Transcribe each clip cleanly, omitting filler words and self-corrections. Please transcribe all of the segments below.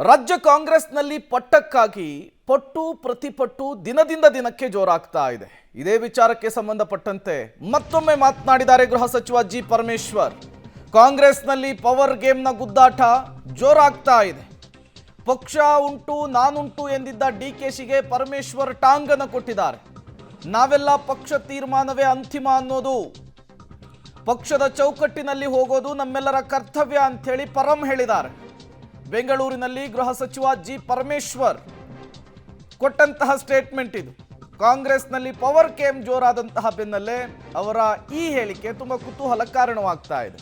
ರಾಜ್ಯ ಕಾಂಗ್ರೆಸ್ನಲ್ಲಿ ಪಟ್ಟಕ್ಕಾಗಿ ಪಟ್ಟು ಪ್ರತಿಪಟ್ಟು ದಿನದಿಂದ ದಿನಕ್ಕೆ ಜೋರಾಗ್ತಾ ಇದೆ. ಇದೇ ವಿಚಾರಕ್ಕೆ ಸಂಬಂಧಪಟ್ಟಂತೆ ಮತ್ತೊಮ್ಮೆ ಮಾತನಾಡಿದ್ದಾರೆ ಗೃಹ ಸಚಿವ ಜಿ ಪರಮೇಶ್ವರ್. ಕಾಂಗ್ರೆಸ್ನಲ್ಲಿ ಪವರ್ ಗೇಮ್ನ ಗುದ್ದಾಟ ಜೋರಾಗ್ತಾ ಇದೆ. ಪಕ್ಷ ಉಂಟು ನಾನುಂಟು ಎಂದಿದ್ದ ಡಿಕೆಶಿಗೆ ಪರಮೇಶ್ವರ್ ಟಾಂಗನ ಕೊಟ್ಟಿದ್ದಾರೆ. ನಾವೆಲ್ಲ ಪಕ್ಷ ತೀರ್ಮಾನವೇ ಅಂತಿಮ ಅನ್ನೋದು, ಪಕ್ಷದ ಚೌಕಟ್ಟಿನಲ್ಲಿ ಹೋಗೋದು ನಮ್ಮೆಲ್ಲರ ಕರ್ತವ್ಯ ಅಂತ ಹೇಳಿ ಪರಂ ಹೇಳಿದ್ದಾರೆ. ಬೆಂಗಳೂರಿನಲ್ಲಿ ಗೃಹ ಸಚಿವ ಜಿ ಪರಮೇಶ್ವರ್ ಕೊಟ್ಟಂತಹ ಸ್ಟೇಟ್ಮೆಂಟ್ ಇದು. ಕಾಂಗ್ರೆಸ್ನಲ್ಲಿ ಪವರ್ ಗೇಮ್ ಜೋರಾದಂತಹ ಬೆನ್ನಲ್ಲೇ ಅವರ ಈ ಹೇಳಿಕೆ ತುಂಬಾ ಕುತೂಹಲ ಕಾರಣವಾಗ್ತಾ ಇದೆ.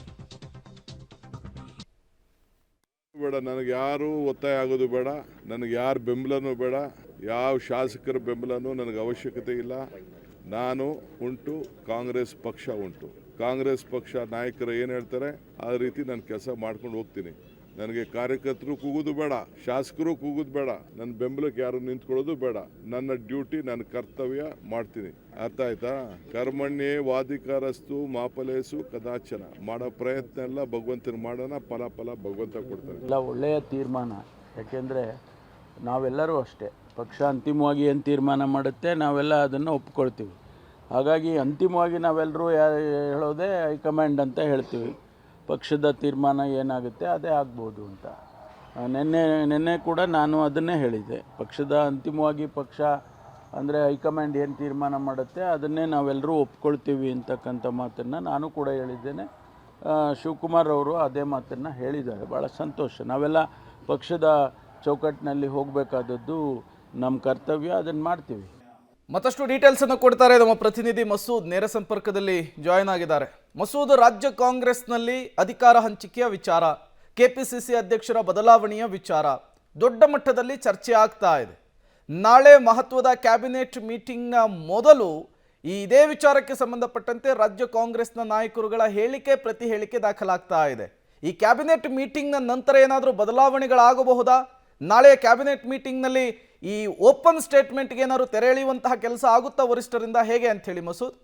ಬೇಡ, ನನಗೆ ಯಾರು ಒತ್ತಾಯ ಆಗೋದು ಬೇಡ, ನನಗೆ ಯಾರ ಬೆಂಬಲನೂ ಬೇಡ, ಯಾವ ಶಾಸಕರ ಬೆಂಬಲನೂ ನನಗೆ ಅವಶ್ಯಕತೆ ಇಲ್ಲ. ನಾನು ಉಂಟು, ಕಾಂಗ್ರೆಸ್ ಪಕ್ಷ ಉಂಟು. ಕಾಂಗ್ರೆಸ್ ಪಕ್ಷ ನಾಯಕರು ಏನು ಹೇಳ್ತಾರೆ ಆ ರೀತಿ ನಾನು ಕೆಲಸ ಮಾಡ್ಕೊಂಡು ಹೋಗ್ತೀನಿ. ನನಗೆ ಕಾರ್ಯಕರ್ತರು ಕೂಗೋದು ಬೇಡ, ಶಾಸಕರು ಕೂಗೋದು ಬೇಡ, ನನ್ನ ಬೆಂಬಲಕ್ಕೆ ಯಾರು ನಿಂತ್ಕೊಳ್ಳೋದು ಬೇಡ. ನನ್ನ ಡ್ಯೂಟಿ, ನನ್ನ ಕರ್ತವ್ಯ ಮಾಡ್ತೀನಿ. ಅರ್ಥ ಆಯ್ತಾ? ಕರ್ಮಣ್ಯೇ ವಾಧಿಕಾರಸ್ತು ಮಾಫಲೇಸು ಕದಾಚನ. ಮಾಡೋ ಪ್ರಯತ್ನ ಎಲ್ಲ ಭಗವಂತನ ಮಾಡೋಣ, ಫಲ ಭಗವಂತ ಕೊಡ್ತಾನೆ. ಎಲ್ಲ ಒಳ್ಳೆಯ ತೀರ್ಮಾನ. ಯಾಕೆಂದರೆ ನಾವೆಲ್ಲರೂ ಅಷ್ಟೇ, ಪಕ್ಷ ಅಂತಿಮವಾಗಿ ಏನು ತೀರ್ಮಾನ ಮಾಡುತ್ತೆ ನಾವೆಲ್ಲ ಅದನ್ನು ಒಪ್ಕೊಳ್ತೀವಿ. ಹಾಗಾಗಿ ಅಂತಿಮವಾಗಿ ನಾವೆಲ್ಲರೂ ಹೇಳೋದೇ ಹೈಕಮಾಂಡ್ ಅಂತ ಹೇಳ್ತೀವಿ. ಪಕ್ಷದ ತೀರ್ಮಾನ ಏನಾಗುತ್ತೆ ಅದೇ ಆಗ್ಬೋದು ಅಂತ. ನಿನ್ನೆ ಕೂಡ ನಾನು ಅದನ್ನೇ ಹೇಳಿದ್ದೆ. ಪಕ್ಷದ ಅಂತಿಮವಾಗಿ ಪಕ್ಷ ಅಂದರೆ ಹೈಕಮಾಂಡ್ ಏನು ತೀರ್ಮಾನ ಮಾಡುತ್ತೆ ಅದನ್ನೇ ನಾವೆಲ್ಲರೂ ಒಪ್ಕೊಳ್ತೀವಿ ಅಂತಕ್ಕಂಥ ಮಾತನ್ನು ನಾನು ಕೂಡ ಹೇಳಿದ್ದೇನೆ. ಶಿವಕುಮಾರ್ ಅವರು ಅದೇ ಮಾತನ್ನು ಹೇಳಿದ್ದಾರೆ. ಭಾಳ ಸಂತೋಷ. ನಾವೆಲ್ಲ ಪಕ್ಷದ ಚೌಕಟ್ಟಿನಲ್ಲಿ ಹೋಗಬೇಕಾದದ್ದು ನಮ್ಮ ಕರ್ತವ್ಯ, ಅದನ್ನು ಮಾಡ್ತೀವಿ. ಮತ್ತಷ್ಟು ಡೀಟೇಲ್ಸ್ ಅನ್ನು ಕೊಡ್ತಾರೆ ನಮ್ಮ ಪ್ರತಿನಿಧಿ ಮಸೂದ್. ನೇರ ಸಂಪರ್ಕದಲ್ಲಿ ಜಾಯಿನ್ ಆಗಿದ್ದಾರೆ. ಮಸೂದ್, ರಾಜ್ಯ ಕಾಂಗ್ರೆಸ್ನಲ್ಲಿ ಅಧಿಕಾರ ಹಂಚಿಕೆಯ ವಿಚಾರ, ಕೆಪಿಸಿಸಿ ಅಧ್ಯಕ್ಷರ ಬದಲಾವಣೆಯ ವಿಚಾರ ದೊಡ್ಡ ಮಟ್ಟದಲ್ಲಿ ಚರ್ಚೆ ಆಗ್ತಾ ಇದೆ. ನಾಳೆ ಮಹತ್ವದ ಕ್ಯಾಬಿನೆಟ್ ಮೀಟಿಂಗ್ನ ಮೊದಲು ಇದೇ ವಿಚಾರಕ್ಕೆ ಸಂಬಂಧಪಟ್ಟಂತೆ ರಾಜ್ಯ ಕಾಂಗ್ರೆಸ್ನ ನಾಯಕರುಗಳ ಹೇಳಿಕೆ ಪ್ರತಿ ಹೇಳಿಕೆ ದಾಖಲಾಗ್ತಾ ಇದೆ. ಈ ಕ್ಯಾಬಿನೆಟ್ ಮೀಟಿಂಗ್ನ ನಂತರ ಏನಾದರೂ ಬದಲಾವಣೆಗಳಾಗಬಹುದಾ? ನಾಳೆ ಕ್ಯಾಬಿನೆಟ್ ಮೀಟಿಂಗ್ನಲ್ಲಿ ಈ ಓಪನ್ ಸ್ಟೇಟ್ಮೆಂಟ್ಗೆ ಏನಾದ್ರು ತೆರೆ ಎಳೆಯುವಂತಹ ಕೆಲಸ ಆಗುತ್ತಾ ವರಿಷ್ಠರಿಂದ, ಹೇಗೆ ಅಂತ ಹೇಳಿ ಮಸೂದ್?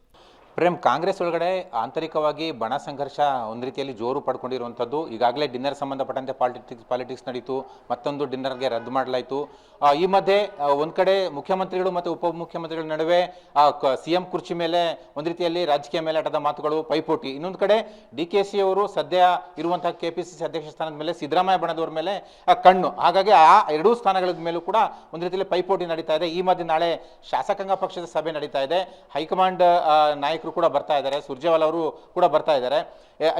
ಪ್ರೇಮ್, ಕಾಂಗ್ರೆಸ್ ಒಳಗಡೆ ಆಂತರಿಕವಾಗಿ ಬಣ ಸಂಘರ್ಷ ಒಂದು ರೀತಿಯಲ್ಲಿ ಜೋರು ಪಡ್ಕೊಂಡಿರುವಂಥದ್ದು. ಈಗಾಗಲೇ ಡಿನ್ನರ್ ಸಂಬಂಧಪಟ್ಟಂತೆ ಪಾಲಿಟಿಕ್ಸ್ ನಡೀತು, ಮತ್ತೊಂದು ಡಿನ್ನರ್ಗೆ ರದ್ದು ಮಾಡಲಾಯಿತು. ಈ ಮಧ್ಯೆ ಒಂದು ಕಡೆ ಮುಖ್ಯಮಂತ್ರಿಗಳು ಮತ್ತು ಉಪಮುಖ್ಯಮಂತ್ರಿಗಳ ನಡುವೆ CM ಕುರ್ಚಿ ಮೇಲೆ ಒಂದು ರೀತಿಯಲ್ಲಿ ರಾಜಕೀಯ ಮೇಲಾಟದ ಮಾತುಗಳು, ಪೈಪೋಟಿ. ಇನ್ನೊಂದು ಕಡೆ DKC ಅವರು ಸದ್ಯ ಇರುವಂತಹ KPCC ಅಧ್ಯಕ್ಷ ಸ್ಥಾನದ ಮೇಲೆ ಸಿದ್ದರಾಮಯ್ಯ ಬಣದವ್ರ ಮೇಲೆ ಕಣ್ಣು. ಹಾಗಾಗಿ ಆ ಎರಡೂ ಸ್ಥಾನಗಳ ಮೇಲೂ ಕೂಡ ಒಂದು ರೀತಿಯಲ್ಲಿ ಪೈಪೋಟಿ ನಡೀತಾ ಇದೆ. ಈ ಮಧ್ಯೆ ನಾಳೆ ಶಾಸಕಾಂಗ ಪಕ್ಷದ ಸಭೆ ನಡೀತಾ ಇದೆ. ಹೈಕಮಾಂಡ್ ನಾಯಕರು ಕೂಡ ಬರ್ತಾ ಇದ್ದಾರೆ, ಸುರ್ಜೇವಾಲಾ ಅವರು ಕೂಡ ಬರ್ತಾ ಇದ್ದಾರೆ.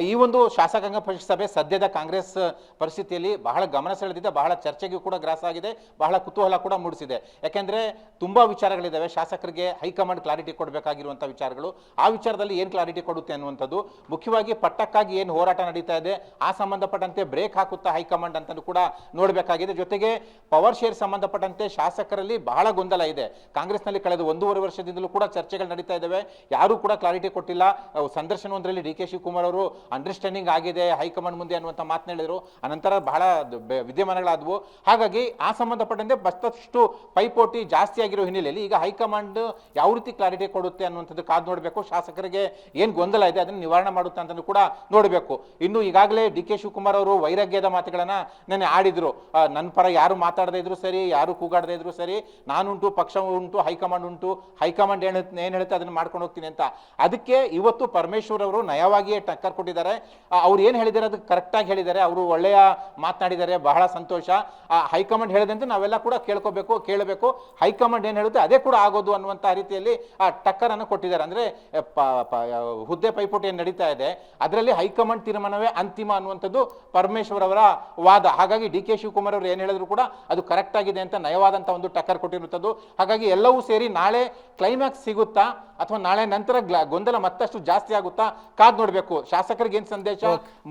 ಈ ಒಂದು ಶಾಸಕಾಂಗ ಪಕ್ಷ ಸಭೆ ಸದ್ಯದ ಕಾಂಗ್ರೆಸ್ ಪರಿಸ್ಥಿತಿಯಲ್ಲಿ ಬಹಳ ಗಮನ ಸೆಳೆದಿದೆ, ಬಹಳ ಚರ್ಚೆಗೂ ಕೂಡ ಗ್ರಾಸ ಆಗಿದೆ, ಬಹಳ ಕುತೂಹಲ ಕೂಡ ಮೂಡಿಸಿದೆ. ಯಾಕೆಂದ್ರೆ ತುಂಬಾ ವಿಚಾರಗಳಿದ್ದಾವೆ. ಶಾಸಕರಿಗೆ ಹೈಕಮಾಂಡ್ ಕ್ಲಾರಿಟಿ ಕೊಡಬೇಕಾಗಿರುವಂತಹ ವಿಚಾರಗಳು, ಆ ವಿಚಾರದಲ್ಲಿ ಏನು ಕ್ಲಾರಿಟಿ ಕೊಡುತ್ತೆ ಅನ್ನುವಂಥದ್ದು. ಮುಖ್ಯವಾಗಿ ಪಟ್ಟಕ್ಕಾಗಿ ಏನು ಹೋರಾಟ ನಡೀತಾ ಇದೆ ಆ ಸಂಬಂಧಪಟ್ಟಂತೆ ಬ್ರೇಕ್ ಹಾಕುತ್ತಾ ಹೈಕಮಾಂಡ್ ಅಂತ ಕೂಡ ನೋಡಬೇಕಾಗಿದೆ. ಜೊತೆಗೆ ಪವರ್ ಶೇರ್ ಸಂಬಂಧಪಟ್ಟಂತೆ ಶಾಸಕರಲ್ಲಿ ಬಹಳ ಗೊಂದಲ ಇದೆ. ಕಾಂಗ್ರೆಸ್ನಲ್ಲಿ ಕಳೆದ 1.5 ವರ್ಷದಿಂದಲೂ ಕೂಡ ಚರ್ಚೆಗಳು ನಡೀತಾ ಇದ್ದಾವೆ, ಯಾರು ಕೂಡ ಕ್ಲಾರಿಟಿ ಕೊಟ್ಟಿಲ್ಲ. ಸಂದರ್ಶನವೊಂದರಲ್ಲಿ DK ಶಿವಕುಮಾರ್ ಅವರು ಅಂಡರ್ಸ್ಟ್ಯಾಂಡಿಂಗ್ ಆಗಿದೆ ಹೈಕಮಾಂಡ್ ಮುಂದೆ ಅನ್ನುವಂಥ ಮಾತನ್ನ ಹೇಳಿದ್ರು. ಅನಂತರ ಬಹಳ ವಿದ್ಯಮಾನಗಳಾದವು. ಹಾಗಾಗಿ ಆ ಸಂಬಂಧಪಟ್ಟಂತೆ ಮತ್ತಷ್ಟು ಪೈಪೋಟಿ ಜಾಸ್ತಿ ಆಗಿರೋ ಹಿನ್ನೆಲೆಯಲ್ಲಿ ಈಗ ಹೈಕಮಾಂಡ್ ಯಾವ ರೀತಿ ಕ್ಲಾರಿಟಿ ಕೊಡುತ್ತೆ ಅನ್ನುವಂಥದ್ದು ಕಾದು ನೋಡಬೇಕು. ಶಾಸಕರಿಗೆ ಏನು ಗೊಂದಲ ಇದೆ ಅದನ್ನು ನಿವಾರಣೆ ಮಾಡುತ್ತೆ ಅಂತ ಕೂಡ ನೋಡಬೇಕು. ಇನ್ನು ಈಗಾಗಲೇ DK ಶಿವಕುಮಾರ್ ಅವರು ವೈರಾಗ್ಯದ ಮಾತುಗಳನ್ನ ನೆನ್ನೆ ಆಡಿದ್ರು. ನನ್ನ ಪರ ಯಾರು ಮಾತಾಡದೇ ಇದ್ರು ಸರಿ, ಯಾರು ಕೂಗಾಡದೇ ಇದ್ರು ಸರಿ, ನಾನುಂಟು, ಪಕ್ಷ ಉಂಟು, ಹೈಕಮಾಂಡ್ ಉಂಟು, ಹೈಕಮಾಂಡ್ ಏನು ಹೇಳುತ್ತೆ ಅದನ್ನು ಮಾಡ್ಕೊಂಡು ಹೋಗ್ತೀನಿ ಅಂತ. ಅದಕ್ಕೆ ಇವತ್ತು ಪರಮೇಶ್ವರ್ ಅವರು ನಯವಾಗಿಯೇ ಟಕ್ಕರ್ ಕೊಟ್ಟಿದ್ದಾರೆ. ಅವ್ರು ಏನು ಹೇಳಿದ್ದಾರೆ ಅದು ಕರೆಕ್ಟಾಗಿ ಹೇಳಿದ್ದಾರೆ. ಅವರು ಒಳ್ಳೆಯ ಮಾತನಾಡಿದ್ದಾರೆ, ಬಹಳ ಸಂತೋಷ. ಹೈಕಮಾಂಡ್ ಹೇಳಿದಂತೆ ನಾವೆಲ್ಲ ಕೂಡ ಕೇಳಬೇಕು. ಹೈಕಮಾಂಡ್ ಏನು ಹೇಳುತ್ತೆ ಅದೇ ಕೂಡ ಆಗೋದು ಅನ್ನುವಂಥ ರೀತಿಯಲ್ಲಿ ಆ ಟಕ್ಕರ್ ಅನ್ನು ಕೊಟ್ಟಿದ್ದಾರೆ. ಅಂದ್ರೆ ಹುದ್ದೆ ಪೈಪೋಟಿ ಏನು ನಡೀತಾ ಇದೆ ಅದರಲ್ಲಿ ಹೈಕಮಾಂಡ್ ತೀರ್ಮಾನವೇ ಅಂತಿಮ ಅನ್ನುವಂಥದ್ದು ಪರಮೇಶ್ವರ್ ಅವರ ವಾದ. ಹಾಗಾಗಿ DK ಶಿವಕುಮಾರ್ ಅವರು ಏನು ಹೇಳಿದ್ರು ಕೂಡ ಅದು ಕರೆಕ್ಟ್ ಆಗಿದೆ ಅಂತ ನಯವಾದಂಥ ಒಂದು ಟಕ್ಕರ್ ಕೊಟ್ಟಿರುವಂಥದ್ದು. ಹಾಗಾಗಿ ಎಲ್ಲವೂ ಸೇರಿ ನಾಳೆ ಕ್ಲೈಮ್ಯಾಕ್ಸ್ ಸಿಗುತ್ತಾ ಅಥವಾ ನಾಳೆ ನಂತರ ಗೊಂದಲ ಮತ್ತಷ್ಟು ಜಾಸ್ತಿ ಆಗುತ್ತಾ ಕಾದ್ ನೋಡಬೇಕು. ಶಾಸಕರಿಗೆ ಏನ್ ಸಂದೇಶ,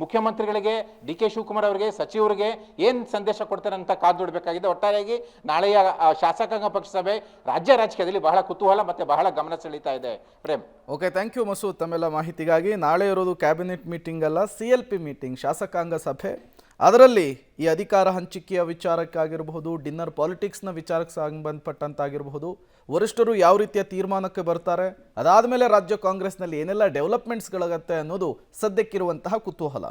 ಮುಖ್ಯಮಂತ್ರಿಗಳಿಗೆ, DK ಶಿವಕುಮಾರ್ ಅವರಿಗೆ, ಸಚಿವರಿಗೆ ಏನ್ ಸಂದೇಶ ಕೊಡ್ತಾರೆ ಅಂತ ಕಾದ್ ನೋಡಬೇಕಾಗಿದೆ. ಒಟ್ಟಾರೆಯಾಗಿ ನಾಳೆಯ ಶಾಸಕಾಂಗ ಪಕ್ಷ ಸಭೆ ರಾಜ್ಯ ರಾಜಕೀಯದಲ್ಲಿ ಬಹಳ ಕುತೂಹಲ ಮತ್ತೆ ಬಹಳ ಗಮನ ಸೆಳೀತಾ ಇದೆ. Prem, okay, thank you Masood ತಮ್ಮೆಲ್ಲ ಮಾಹಿತಿಗಾಗಿ. ನಾಳೆ ಇರೋದು ಕ್ಯಾಬಿನೆಟ್ ಮೀಟಿಂಗ್ ಅಲ್ಲ, CLP ಮೀಟಿಂಗ್, ಶಾಸಕಾಂಗ ಸಭೆ. ಅದರಲ್ಲಿ ಈ ಅಧಿಕಾರ ಹಂಚಿಕೆಯ ವಿಚಾರಕ್ಕಾಗಿರಬಹುದು, ಡಿನ್ನರ್ ಪಾಲಿಟಿಕ್ಸ್ನ ವಿಚಾರಕ್ಕೆ ಸಂಬಂಧಪಟ್ಟಂತಾಗಿರಬಹುದು, ವರಿಷ್ಠರು ಯಾವ ರೀತಿಯ ತೀರ್ಮಾನಕ್ಕೆ ಬರ್ತಾರೆ, ಅದಾದ ಮೇಲೆ ರಾಜ್ಯ ಕಾಂಗ್ರೆಸ್ನಲ್ಲಿ ಏನೆಲ್ಲ ಡೆವಲಪ್ಮೆಂಟ್ಸ್ಗಳಾಗತ್ತೆ ಅನ್ನೋದು ಸದ್ಯಕ್ಕಿರುವಂತಹ ಕುತೂಹಲ.